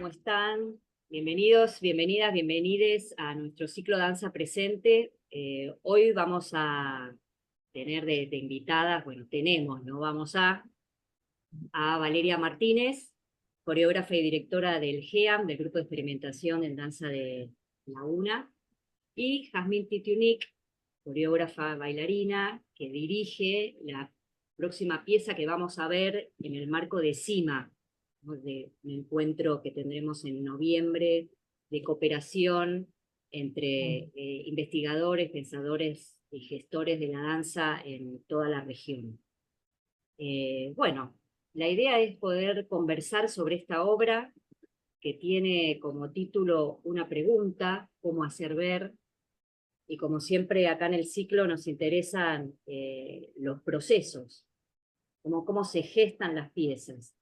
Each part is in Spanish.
¿cómo están? Bienvenidos, bienvenidas, bienvenides a nuestro ciclo Danza Presente. Hoy vamos a tener de invitadas, bueno, tenemos, ¿no? A Valeria Martínez, coreógrafa y directora del GEAM, del Grupo de Experimentación en Danza de la UNA, y Jazmín Titiunic, coreógrafa bailarina, que dirige la próxima pieza que vamos a ver en el marco de CIMA, ¿no? De un encuentro que tendremos en noviembre de cooperación entre investigadores, pensadores y gestores de la danza en toda la región. Bueno, la idea es poder conversar sobre esta obra que tiene como título una pregunta: ¿cómo hacer ver? Y como siempre acá en el ciclo nos interesan los procesos, cómo se gestan las piezas.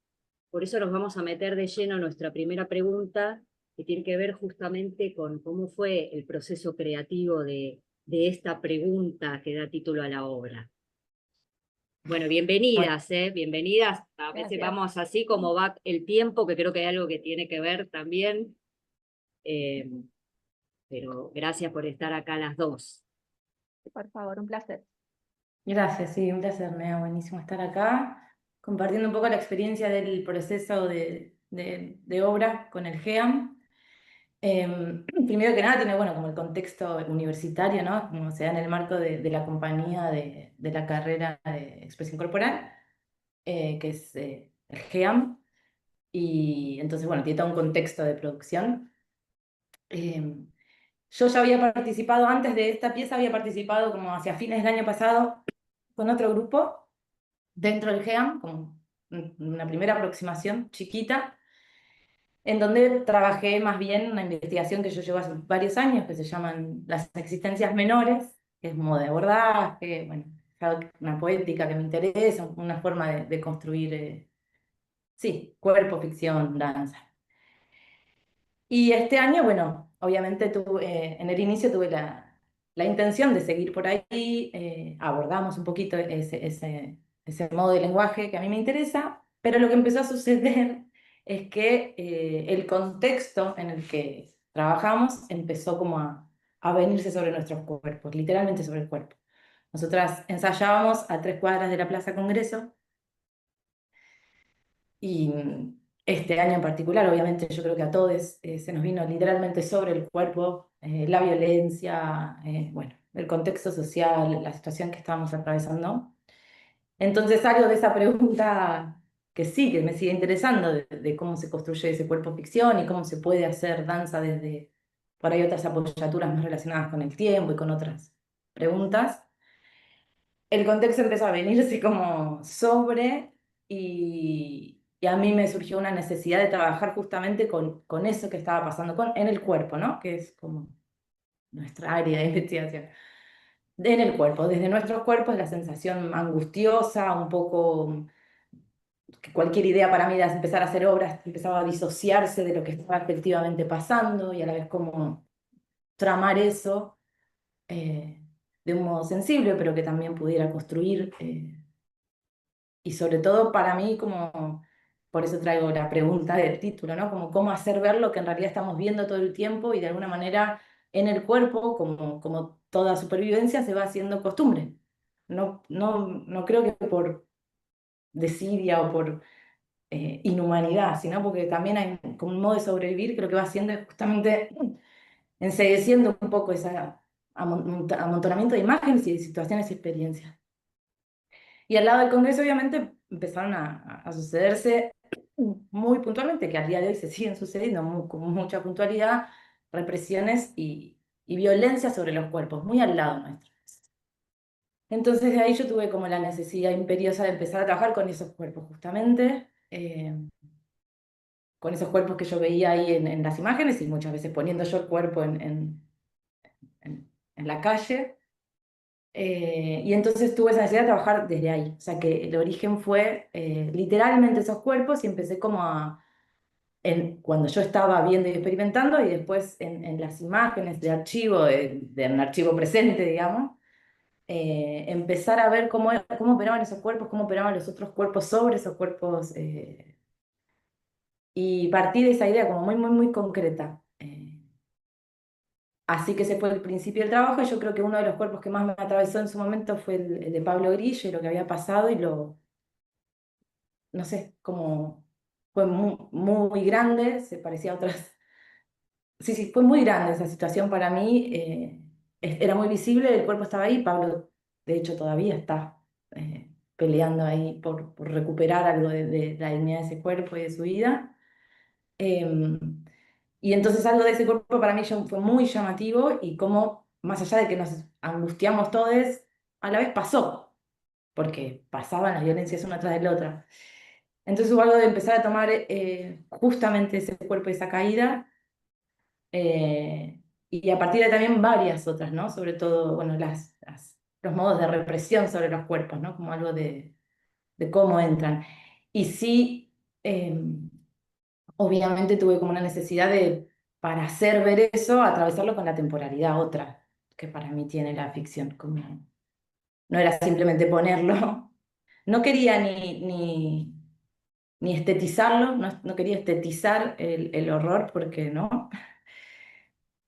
Por eso nos vamos a meter de lleno en nuestra primera pregunta, que tiene que ver justamente con cómo fue el proceso creativo de esta pregunta que da título a la obra. Bueno, Bueno, bienvenidas, bienvenidas. A veces gracias. vamos así como va el tiempo, que creo que hay algo que tiene que ver también, eh, pero gracias por estar acá las dos. Por favor, un placer. Gracias, sí, un placer, me da buenísimo estar acá, compartiendo un poco la experiencia del proceso de obra con el GEAM. Primero que nada tiene, bueno, como el contexto universitario, ¿no? Como se da en el marco de la compañía de la carrera de expresión corporal, que es el GEAM, y entonces, bueno, tiene todo un contexto de producción. Yo ya había participado, antes de esta pieza, había participado como hacia fines del año pasado con otro grupo dentro del GEAM, como una primera aproximación chiquita, en donde trabajé más bien una investigación que yo llevo hace varios años, que se llaman las existencias menores, que es modo de abordaje, bueno, una poética que me interesa, una forma de construir, sí, cuerpo, ficción, danza. Y este año, bueno, obviamente en el inicio tuve la intención de seguir por ahí, abordamos un poquito ese modo de lenguaje que a mí me interesa, pero lo que empezó a suceder es que el contexto en el que trabajamos empezó como a venirse sobre nuestros cuerpos, literalmente sobre el cuerpo. Nosotras ensayábamos a 3 cuadras de la Plaza Congreso y este año en particular, obviamente, yo creo que a todos se nos vino literalmente sobre el cuerpo la violencia, bueno, el contexto social, la situación que estábamos atravesando. Entonces, algo de esa pregunta que sí, que me sigue interesando, de cómo se construye ese cuerpo ficción y cómo se puede hacer danza desde por ahí otras apoyaturas más relacionadas con el tiempo y con otras preguntas. El contexto empezó a venirse como sobre y a mí me surgió una necesidad de trabajar justamente con eso que estaba pasando en el cuerpo, ¿no? Que es como nuestra área de investigación. En el cuerpo, desde nuestros cuerpos, la sensación angustiosa, un poco que cualquier idea para mí de empezar a hacer obras empezaba a disociarse de lo que estaba efectivamente pasando y a la vez como tramar eso de un modo sensible, pero que también pudiera construir. Y sobre todo para mí, como, por eso traigo la pregunta del título, ¿no? Como cómo hacer ver lo que en realidad estamos viendo todo el tiempo y de alguna manera en el cuerpo, como toda supervivencia, se va haciendo costumbre. No creo que por desidia o por inhumanidad, sino porque también hay como un modo de sobrevivir, creo que va haciendo justamente ensegueciendo un poco ese amontonamiento de imágenes y de situaciones y experiencias. Y al lado del Congreso, obviamente, empezaron a sucederse muy puntualmente, que al día de hoy se siguen sucediendo con mucha puntualidad, represiones y violencia sobre los cuerpos, muy al lado nuestro. Entonces de ahí yo tuve como la necesidad imperiosa de empezar a trabajar con esos cuerpos, justamente, con esos cuerpos que yo veía ahí en las imágenes y muchas veces poniendo yo el cuerpo en la calle. Y entonces tuve esa necesidad de trabajar desde ahí. O sea que el origen fue literalmente esos cuerpos y empecé como cuando yo estaba viendo y experimentando y después en las imágenes de archivo, de un archivo presente, digamos, empezar a ver cómo operaban esos cuerpos, cómo operaban los otros cuerpos sobre esos cuerpos Y partí de esa idea como muy, muy, muy concreta. Así que ese fue el principio del trabajo y yo creo que uno de los cuerpos que más me atravesó en su momento fue el de Pablo Grillo y lo que había pasado y no sé, como fue muy, muy grande, se parecía a otras. Sí, sí, fue muy grande esa situación para mí. Era muy visible, el cuerpo estaba ahí. Pablo, de hecho, todavía está peleando ahí por recuperar algo de la dignidad de ese cuerpo y de su vida. Y entonces algo de ese cuerpo para mí fue muy llamativo y como, más allá de que nos angustiamos todos, a la vez pasó, porque pasaban las violencias una tras de la otra. Entonces hubo algo de empezar a tomar justamente ese cuerpo y esa caída y a partir de también varias otras, ¿no? Sobre todo, bueno, los modos de represión sobre los cuerpos, ¿no? Como algo de cómo entran. Y sí, obviamente tuve como una necesidad de, para hacer ver eso, atravesarlo con la temporalidad otra, que para mí tiene la ficción, como no era simplemente ponerlo. No quería ni estetizarlo, no quería estetizar el horror, porque no,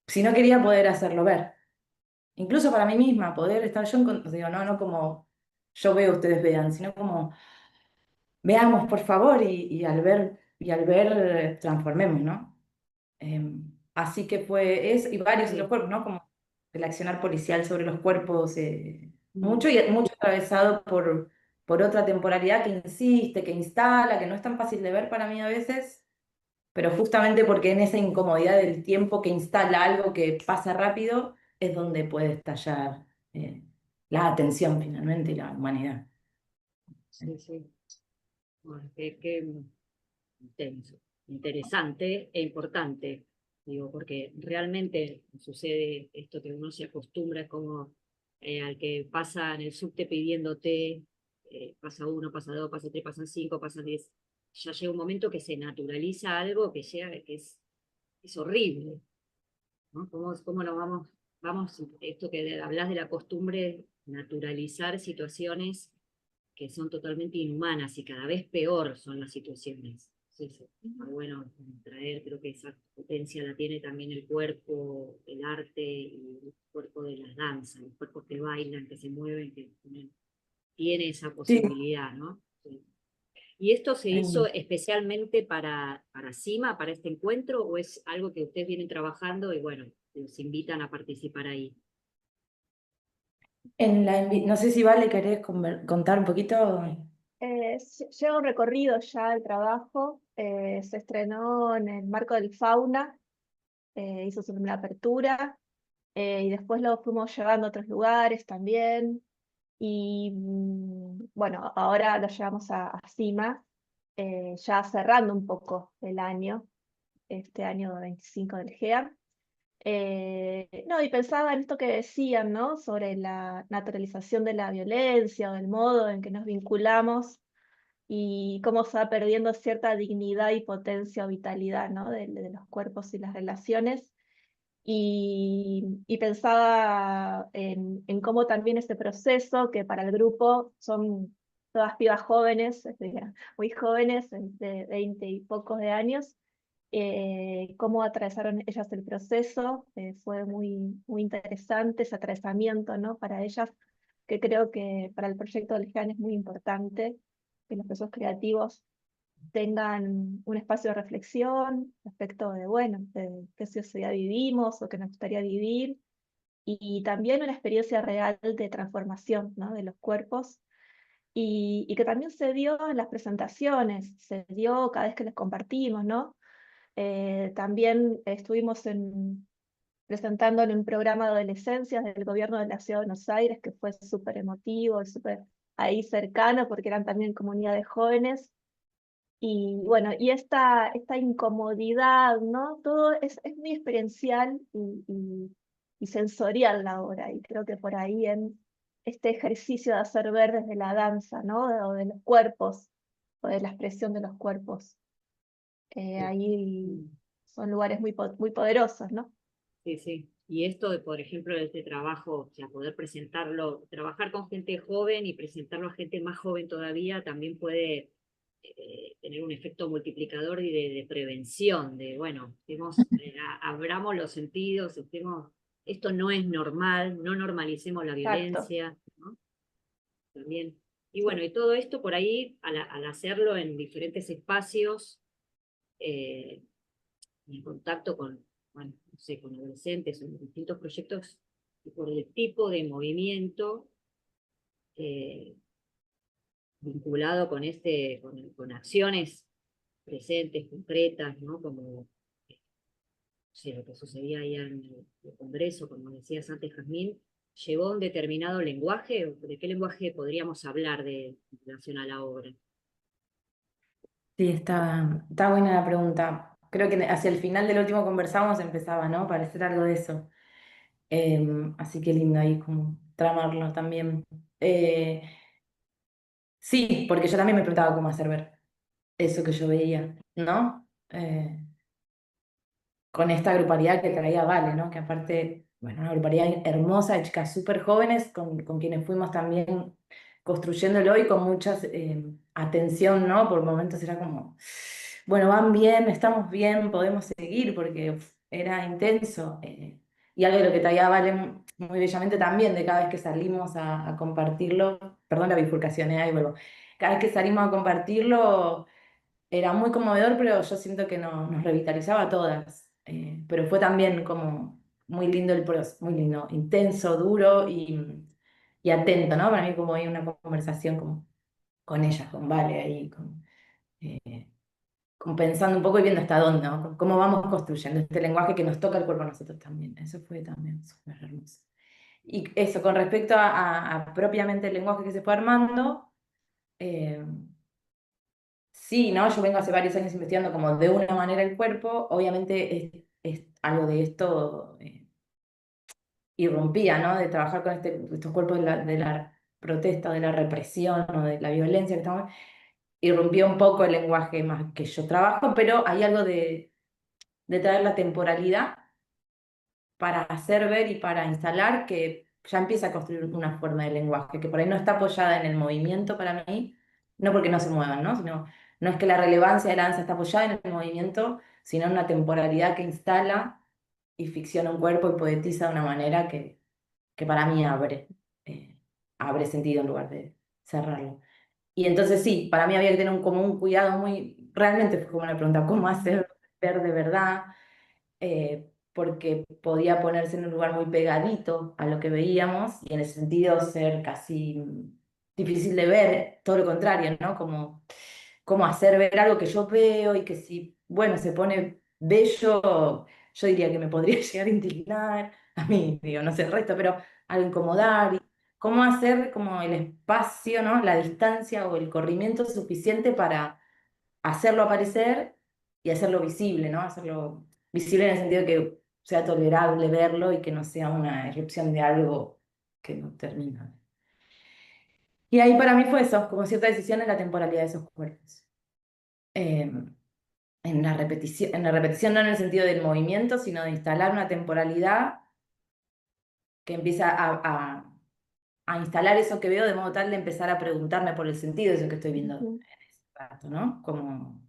sino quería poder hacerlo ver. Incluso para mí misma, poder estar yo digo, no como yo veo, ustedes vean, sino como veamos, por favor, y al ver, transformemos, ¿no? Así que y varios otros Sí. cuerpos, ¿no? Como el accionar policial sobre los cuerpos, Mm. mucho atravesado por otra temporalidad que insiste, que instala, que no es tan fácil de ver para mí a veces, pero justamente porque en esa incomodidad del tiempo que instala algo que pasa rápido, es donde puede estallar la atención finalmente y la humanidad. Sí, sí. Bueno, qué intenso, interesante e importante, digo, porque realmente sucede esto que uno se acostumbra, es como al que pasa en el subte pidiéndote, pasa uno, pasa dos, pasa tres, pasan cinco, pasan 10, ya llega un momento que se naturaliza algo que llega, que es horrible, ¿no? ¿Cómo lo vamos, esto que hablas de la costumbre, naturalizar situaciones que son totalmente inhumanas y cada vez peor son las situaciones. Sí, sí. Muy bueno traer, creo que esa potencia la tiene también el cuerpo, el arte y el cuerpo de las danzas, los cuerpos que bailan, que se mueven, que tiene esa Sí, posibilidad, ¿no? Sí. ¿Y esto se hizo en, especialmente para CIMA, para este encuentro, o es algo que ustedes vienen trabajando y bueno, los invitan a participar ahí? no sé si Vale querés contar un poquito. Lleva un recorrido ya el trabajo, se estrenó en el marco del Fauna, hizo su primera apertura, y después lo fuimos llevando a otros lugares también, y bueno, ahora lo llevamos a CIMA, ya cerrando un poco el año, este año 25 del GEA. No, y pensaba en esto que decían, ¿no? Sobre la naturalización de la violencia o el modo en que nos vinculamos y cómo se va perdiendo cierta dignidad y potencia o vitalidad, ¿no? De los cuerpos y las relaciones. Y pensaba en cómo también ese proceso, que para el grupo son todas pibas jóvenes, muy jóvenes, de 20 y pocos de años, cómo atravesaron ellas el proceso, fue muy interesante ese atravesamiento, ¿no? Para ellas, que creo que para el proyecto del GEAN es muy importante que los procesos creativos tengan un espacio de reflexión respecto de, bueno, de qué sociedad vivimos o qué nos gustaría vivir, y también una experiencia real de transformación, ¿no? De los cuerpos, y que también se dio en las presentaciones, se dio cada vez que les compartimos, ¿no? También estuvimos presentando en un programa de adolescencias del gobierno de la Ciudad de Buenos Aires, que fue súper emotivo, súper ahí cercano, porque eran también comunidades jóvenes. Y bueno, y esta incomodidad, ¿no? Todo es muy experiencial y sensorial la obra, y creo que por ahí en este ejercicio de hacer ver desde la danza, ¿no? O de los cuerpos, o de la expresión de los cuerpos. Sí. Ahí Mm. son lugares muy poderosos, ¿no? Sí, sí. Y esto de, por ejemplo, de este trabajo, o sea, poder presentarlo, trabajar con gente joven y presentarlo a gente más joven todavía, también puede tener un efecto multiplicador y de prevención, de, bueno, abramos los sentidos, esto no es normal, no normalicemos la Exacto. violencia, ¿no? También. Y Sí. bueno, y todo esto por ahí, al hacerlo en diferentes espacios, en contacto con, bueno, no sé, con adolescentes, en distintos proyectos, y por el tipo de movimiento eh, vinculado con con acciones presentes, concretas, ¿no? Como sí, lo que sucedía ahí en el Congreso, como decías antes, Jazmín, llevó un determinado lenguaje. ¿De qué lenguaje podríamos hablar en relación a la obra? Sí, está buena la pregunta. Creo que hacia el final del último conversamos empezaba, ¿no? Parecer algo de eso. Así que lindo ahí como tramarlo también. Eh, sí, porque yo también me preguntaba cómo hacer ver eso que yo veía, ¿no? Con esta grupalidad que traía Vale, ¿no? Que aparte, bueno, una grupalidad hermosa de chicas súper jóvenes con quienes fuimos también construyéndolo y con mucha atención, ¿no? Por momentos era como, bueno, van bien, estamos bien, podemos seguir, porque era intenso. Y algo de lo que traía Vale muy bellamente también, de cada vez que salimos a compartirlo, perdón la bifurcación, ahí vuelvo, cada vez que salimos a compartirlo era muy conmovedor, pero yo siento que nos revitalizaba a todas. Pero fue también como muy lindo el proceso, muy lindo, intenso, duro y atento, ¿no? Para mí como hay una conversación con ellas, con Vale ahí, eh, como pensando un poco y viendo hasta dónde, ¿no? Cómo vamos construyendo este lenguaje que nos toca el cuerpo a nosotros también. Eso fue también súper hermoso. Y eso, con respecto a propiamente el lenguaje que se fue armando, eh, sí, ¿no? Yo vengo hace varios años investigando como de una manera el cuerpo, obviamente es algo de esto irrumpía, ¿no? De trabajar con estos cuerpos de la protesta, de la represión o de la violencia que estamos, irrumpía un poco el lenguaje más que yo trabajo, pero hay algo de traer la temporalidad para hacer ver y para instalar que ya empieza a construir una forma de lenguaje, que por ahí no está apoyada en el movimiento para mí, no porque no se muevan, ¿no? Sino, no es que la relevancia de la danza está apoyada en el movimiento, sino en una temporalidad que instala y ficciona un cuerpo y poetiza de una manera que para mí abre sentido en lugar de cerrarlo. Y entonces sí, para mí había que tener como un cuidado muy, realmente fue como una pregunta, ¿cómo hacer ver de verdad? Porque podía ponerse en un lugar muy pegadito a lo que veíamos y en ese sentido ser casi difícil de ver, todo lo contrario, ¿no? Como hacer ver algo que yo veo y que si, bueno, se pone bello, yo diría que me podría llegar a indignar, a mí, digo, no sé el resto, pero a incomodar. Y cómo hacer como el espacio, ¿no? La distancia o el corrimiento suficiente para hacerlo aparecer y hacerlo visible, ¿no? Hacerlo visible en el sentido de que sea tolerable verlo y que no sea una irrupción de algo que no termina. Y ahí para mí fue eso, como cierta decisión en la temporalidad de esos cuerpos. Eh, en la repetición no en el sentido del movimiento, sino de instalar una temporalidad que empieza a instalar eso que veo de modo tal de empezar a preguntarme por el sentido de eso que estoy viendo en Ujú, ese rato, ¿no? Como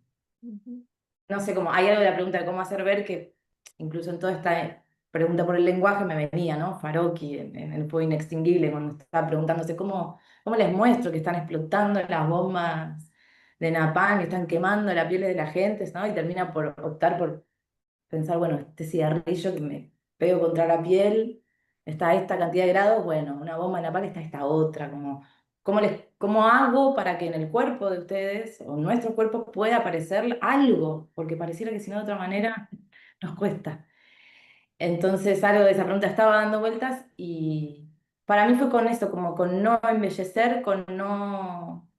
ujú, no sé, como hay algo de la pregunta de cómo hacer ver que incluso en toda esta pregunta por el lenguaje me venía, ¿no? Farocki en El fuego inextinguible, cuando estaba preguntándose cómo les muestro que están explotando las bombas de napalm, que están quemando la piel de la gente, ¿no? Y termina por optar por pensar, bueno, este cigarrillo que me pego contra la piel está a esta cantidad de grados, bueno, una bomba de napalm está a esta otra, como, ¿cómo hago para que en el cuerpo de ustedes o en nuestro cuerpo pueda aparecer algo? Porque pareciera que si no de otra manera nos cuesta. Entonces algo de esa pregunta estaba dando vueltas y para mí fue con eso, como con no embellecer, con no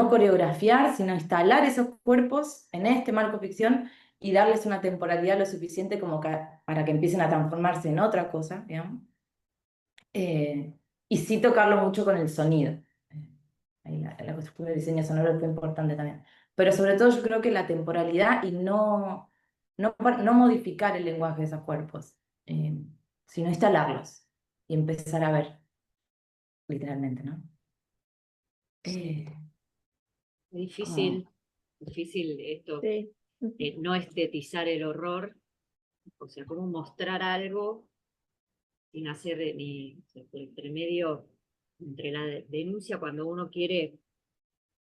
coreografiar, sino instalar esos cuerpos en este marco ficción y darles una temporalidad lo suficiente como para que empiecen a transformarse en otra cosa, digamos. Y sí tocarlo mucho con el sonido. Ahí la cuestión del diseño sonoro fue importante también. Pero sobre todo yo creo que la temporalidad y no modificar el lenguaje de esos cuerpos, sino instalarlos y empezar a ver, literalmente, ¿no? Eh, Es difícil, Como, difícil esto, Sí. no estetizar el horror, o sea, cómo mostrar algo sin hacer ni o sea, por entre medio, entre la denuncia, cuando uno quiere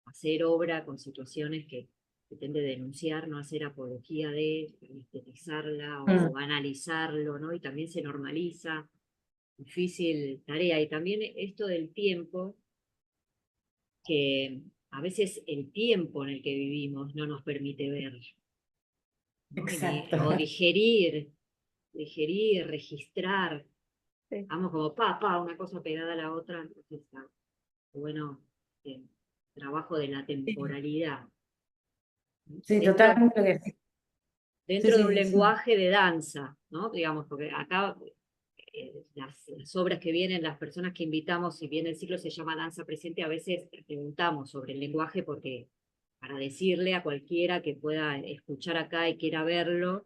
hacer obra con situaciones que pretende denunciar, no hacer apología de, estetizarla o analizarlo, ¿no? Y también se normaliza, difícil tarea. Y también esto del tiempo, que a veces el tiempo en el que vivimos no nos permite ver, ¿no? exacto. O digerir, registrar. Sí. Vamos como una cosa pegada a la otra. Entonces está bueno, el trabajo de la Sí, temporalidad. sí, Dentro, totalmente lo que decís. Sí, dentro de un sí, sí. lenguaje de danza, ¿no? Digamos, porque acá las obras que vienen, las personas que invitamos, si bien el ciclo se llama Danza Presente, a veces preguntamos sobre el lenguaje porque para decirle a cualquiera que pueda escuchar acá y quiera verlo,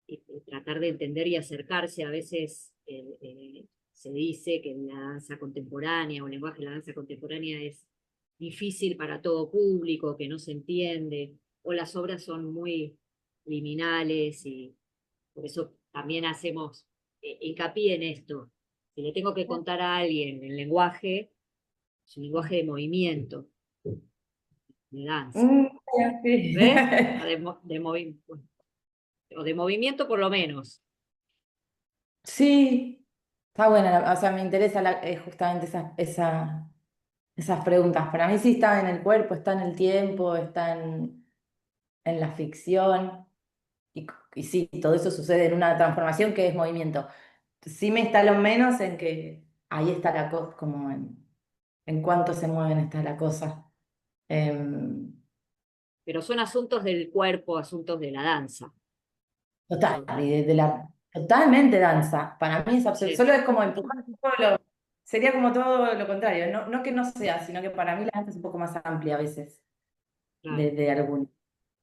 y tratar de entender y acercarse, a veces se dice que la danza contemporánea o el lenguaje de la danza contemporánea es difícil para todo público, que no se entiende, o las obras son muy liminales y por eso también hacemos hincapié en esto. Si le tengo que contar a alguien el lenguaje, es un lenguaje de movimiento, de danza. Mm, sí. ¿Ves? O de movimiento por lo menos. Sí, está buena, o sea, me interesa justamente esas preguntas. Para mí sí está en el cuerpo, está en el tiempo, está en la ficción. Y sí, todo eso sucede en una transformación que es movimiento. Sí me instalo menos en que ahí está la cosa, como en cuánto se mueven está la cosa. Em, Pero son asuntos del cuerpo, asuntos de la danza. Total, Son, y totalmente danza. Para mí es absoluto. sí, Solo es como empujar todo sería como todo lo contrario. No, no que no sea, sino que para mí la danza es un poco más amplia a veces. claro.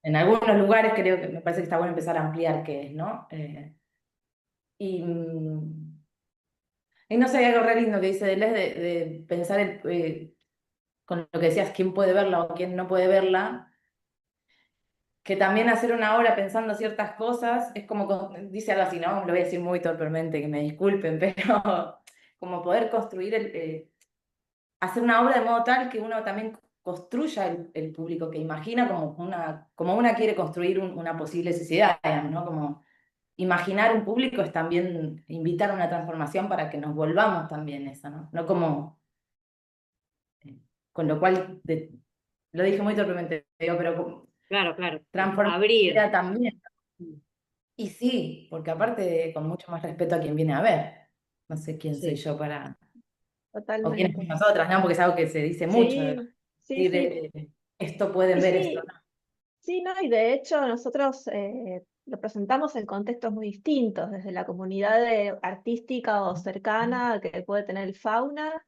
En algunos lugares creo que me parece que está bueno empezar a ampliar qué es, ¿no? Y, y no sé, hay algo re lindo que dice Deleuze de pensar con lo que decías, quién puede verla o quién no puede verla, que también hacer una obra pensando ciertas cosas es como, dice algo así, ¿no? Lo voy a decir muy torpemente, que me disculpen, pero como poder construir, hacer una obra de modo tal que uno también construya el público que imagina como una quiere construir una posible sociedad, digamos, ¿no? Como imaginar un público es también invitar a una transformación para que nos volvamos también eso, ¿no? No como, con lo cual, lo dije muy torpemente, digo, pero como Claro, claro. transformar la Abrir. idea también. Y sí, porque aparte con mucho más respeto a quien viene a ver. No sé quién soy Sí, yo para, o quiénes Totalmente. somos nosotras, ¿no? Porque es algo que se dice mucho, de Sí, sí, decir, sí. esto pueden Y ver, esto sí, no. sí, ¿no? Y de hecho nosotros lo presentamos en contextos muy distintos, desde la comunidad artística o cercana que puede tener el fauna,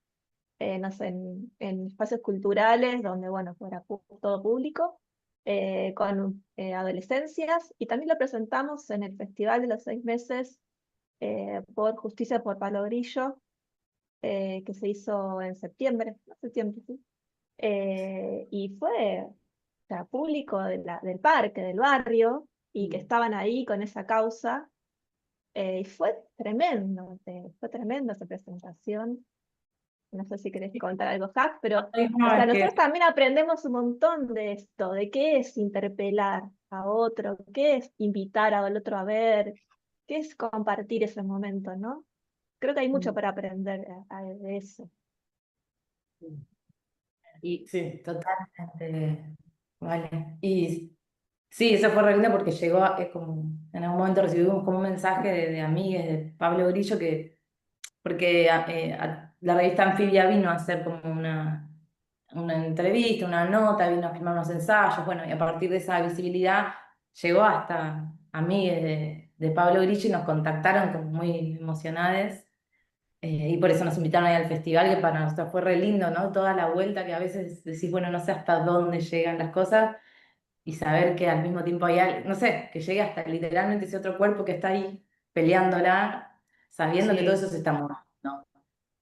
no sé, en espacios culturales donde, bueno, fuera todo público, con adolescencias, y también lo presentamos en el Festival de los 6 meses por Justicia por Palo Grillo, que se hizo en septiembre, no septiembre, sí. Y fue, o sea, público del parque, del barrio, y que estaban ahí con esa causa. Y fue tremendo esa presentación. No sé si querés contar algo, Jack, pero, Ay, o no, sea, es nosotros que también aprendemos un montón de esto, de qué es interpelar a otro, qué es invitar al otro a ver, qué es compartir esos momentos, ¿no? Creo que hay mucho para aprender de eso. y sí, totalmente. Vale. Y sí, eso fue re lindo porque llegó, como, en algún momento recibimos como un mensaje de amigues de Pablo Grillo porque la revista Anfibia vino a hacer como una entrevista, una nota, vino a filmar unos ensayos, bueno, y a partir de esa visibilidad llegó hasta amigues de Pablo Grillo y nos contactaron como muy emocionadas. Y por eso nos invitaron ahí al festival, que para nosotros fue re lindo, ¿no? Toda la vuelta que a veces decís, bueno, no sé hasta dónde llegan las cosas, y saber que al mismo tiempo hay algo, no sé, que llegue hasta literalmente ese otro cuerpo que está ahí peleándola, sabiendo que todo sí, eso se está moviendo, ¿no?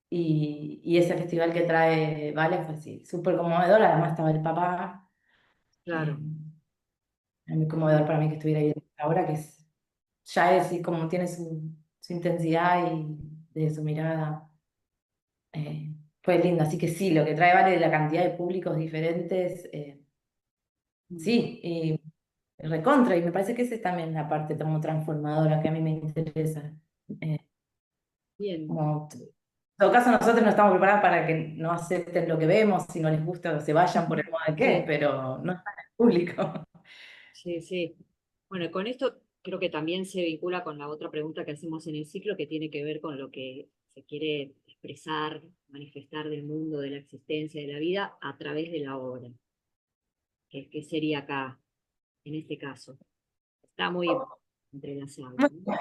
Y ese festival que trae Vale fue así, súper conmovedor, además estaba el papá, claro. Es muy conmovedor para mí que estuviera ahí ahora, que ya es y como tiene su intensidad y de su mirada. Fue lindo, así que sí, lo que trae Vale de la cantidad de públicos diferentes, Mm. sí, y recontra, y me parece que esa es también la parte como transformadora que a mí me interesa. Eh, Bien, Como, en todo caso, nosotros no estamos preparados para que no acepten lo que vemos, si no les gusta o se vayan por el modo de qué, sí, pero no está en el público. sí, sí. Bueno, con esto creo que también se vincula con la otra pregunta que hacemos en el ciclo, que tiene que ver con lo que se quiere expresar, manifestar del mundo, de la existencia, de la vida, a través de la obra, que sería acá, en este caso. Está muy entrelazado, ¿no?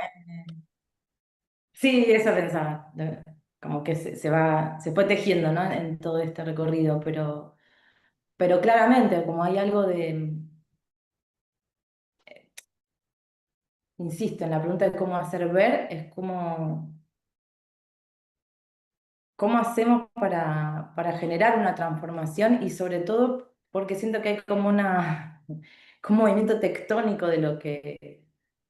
Sí, eso pensaba, como que se fue tejiendo, ¿no? En todo este recorrido, pero claramente, como hay algo de, insisto, en la pregunta de cómo hacer ver, es cómo hacemos para generar una transformación y sobre todo porque siento que hay como como un movimiento tectónico de lo que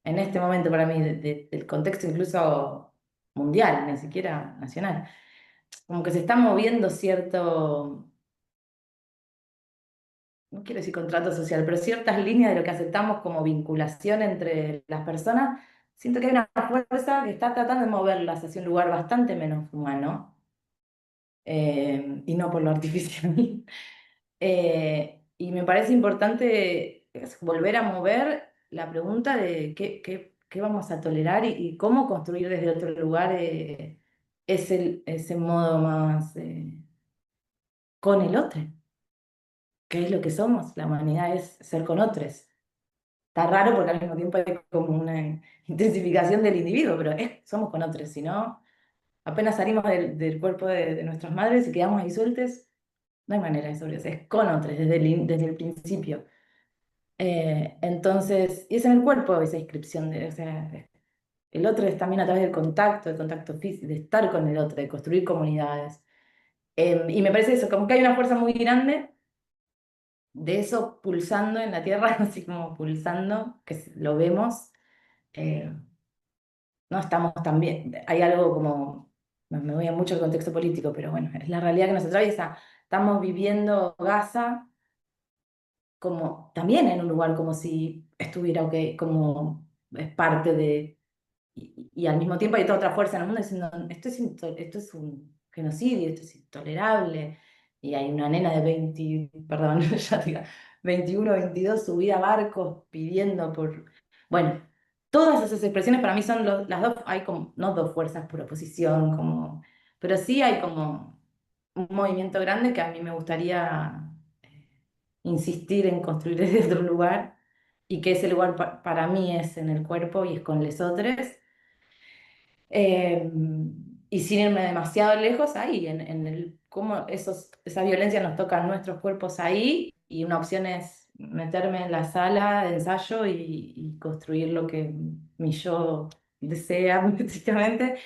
en este momento para mí, del contexto incluso mundial, ni siquiera nacional, como que se está moviendo cierto, no quiero decir contrato social, pero ciertas líneas de lo que aceptamos como vinculación entre las personas. Siento que hay una fuerza que está tratando de moverlas hacia un lugar bastante menos humano, y no por lo artificial. Y me parece importante volver a mover la pregunta de qué vamos a tolerar y cómo construir desde otro lugar, ese modo más, con el otro, que es lo que somos. La humanidad es ser con otros. Está raro porque al mismo tiempo hay como una intensificación del individuo, pero somos con otros. Si no, apenas salimos del cuerpo de nuestras madres y quedamos ahí sueltos, no hay manera de sobrevivir. Es con otros desde el principio. Entonces, y es en el cuerpo esa inscripción, o sea, el otro es también a través del contacto físico, de estar con el otro, de construir comunidades. Y me parece eso, como que hay una fuerza muy grande de eso pulsando en la tierra, así como pulsando, que lo vemos. eh, no estamos tan bien, hay algo como, me voy a mucho el contexto político, pero bueno, es la realidad que nos atraviesa. Estamos viviendo Gaza como también en un lugar como si estuviera ok, como es parte de, y al mismo tiempo hay toda otra fuerza en el mundo diciendo, esto es un genocidio, esto es intolerable, y hay una nena de 20, perdón, ya diga, 21, 22 subida a barcos pidiendo por, bueno, todas esas expresiones para mí son las dos, hay como, no dos fuerzas por oposición, como, pero sí hay como un movimiento grande que a mí me gustaría, insistir en construir desde otro lugar, y que ese lugar para mí es en el cuerpo y es con lesotres, eh, y sin irme demasiado lejos ahí, en cómo esa violencia nos toca en nuestros cuerpos ahí, y una opción es meterme en la sala de ensayo y construir lo que mi yo desea, básicamente,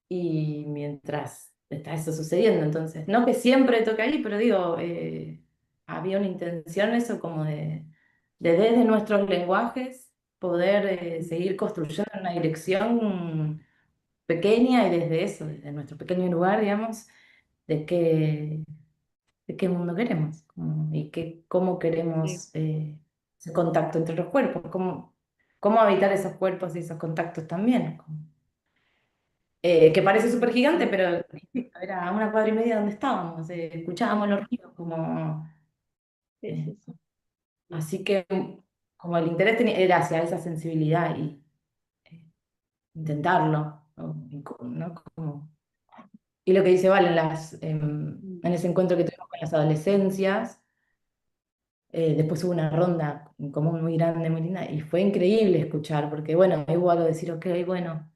y mientras está eso sucediendo. Entonces, no que siempre toque ahí, pero digo, había una intención eso como de desde nuestros lenguajes poder, seguir construyendo en una dirección pequeña, y desde eso, desde nuestro pequeño lugar, digamos, de qué mundo queremos, y cómo Sí, queremos, ese contacto entre los cuerpos, cómo habitar esos cuerpos y esos contactos también. Que parece súper gigante, sí, pero era a una cuadra y media donde estábamos, escuchábamos los ríos, como, Sí, eh, sí, sí. sí, así que como el interés era hacia esa sensibilidad y, eh, intentarlo, ¿no? ¿No? Y lo que dice Val mm, en ese encuentro que tuvimos con las adolescencias, después hubo una ronda en común muy grande, muy linda, y fue increíble escuchar, porque bueno, ahí hubo algo de decir, ok, bueno,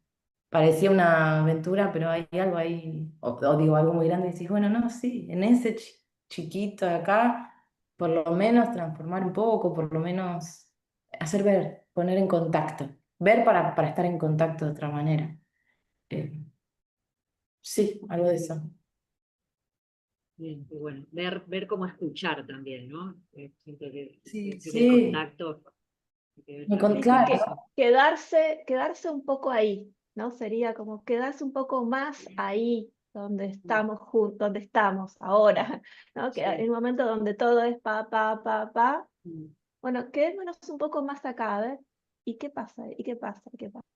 parecía una aventura, pero hay algo ahí, o digo algo muy grande, y decís, bueno, no, sí, en ese chiquito de acá, por lo menos transformar un poco, por lo menos hacer ver, poner en contacto, ver para estar en contacto de otra manera. Eh, sí, algo de eso. Bien, y bueno, ver cómo escuchar también, ¿no? Siento que Sí, el sí. contacto, hay que ver Me con- también Sí, sí, claro, eso. quedarse un poco ahí, ¿no? Sería como quedarse un poco más ahí donde estamos donde estamos ahora, ¿no? Que en Sí. un momento donde todo es pa, Mm, bueno, quedémonos un poco más acá, a ver, ¿y qué pasa? ¿Y qué pasa? ¿Y qué pasa?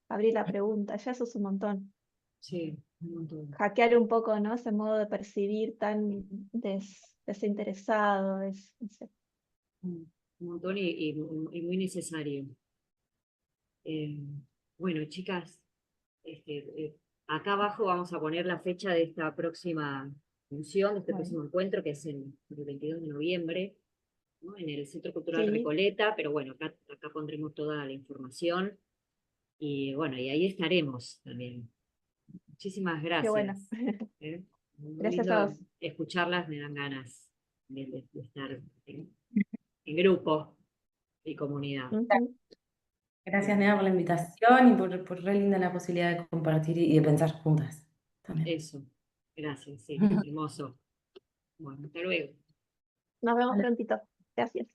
Abrir la pregunta, ya eso es un montón. sí, un montón. Hackear un poco, ¿no? Ese modo de percibir tan desinteresado, no sé. Mm, un montón y muy necesario. Eh, bueno, chicas, acá abajo vamos a poner la fecha de esta próxima función, de este Bueno, próximo encuentro, que es el 22 de noviembre, ¿no? En el Centro Cultural sí, Recoleta, pero bueno, acá pondremos toda la información y bueno, y ahí estaremos también. Muchísimas qué bueno. gracias. ¿Eh? Muy Gracias a lindo vos. escucharlas, me dan ganas de estar en grupo y comunidad. Ujú. gracias, Bueno, Nea, por la invitación y por re linda la posibilidad de compartir y de pensar juntas también. eso, gracias, sí, hermoso. Bueno, hasta luego. Nos vemos prontito. Gracias.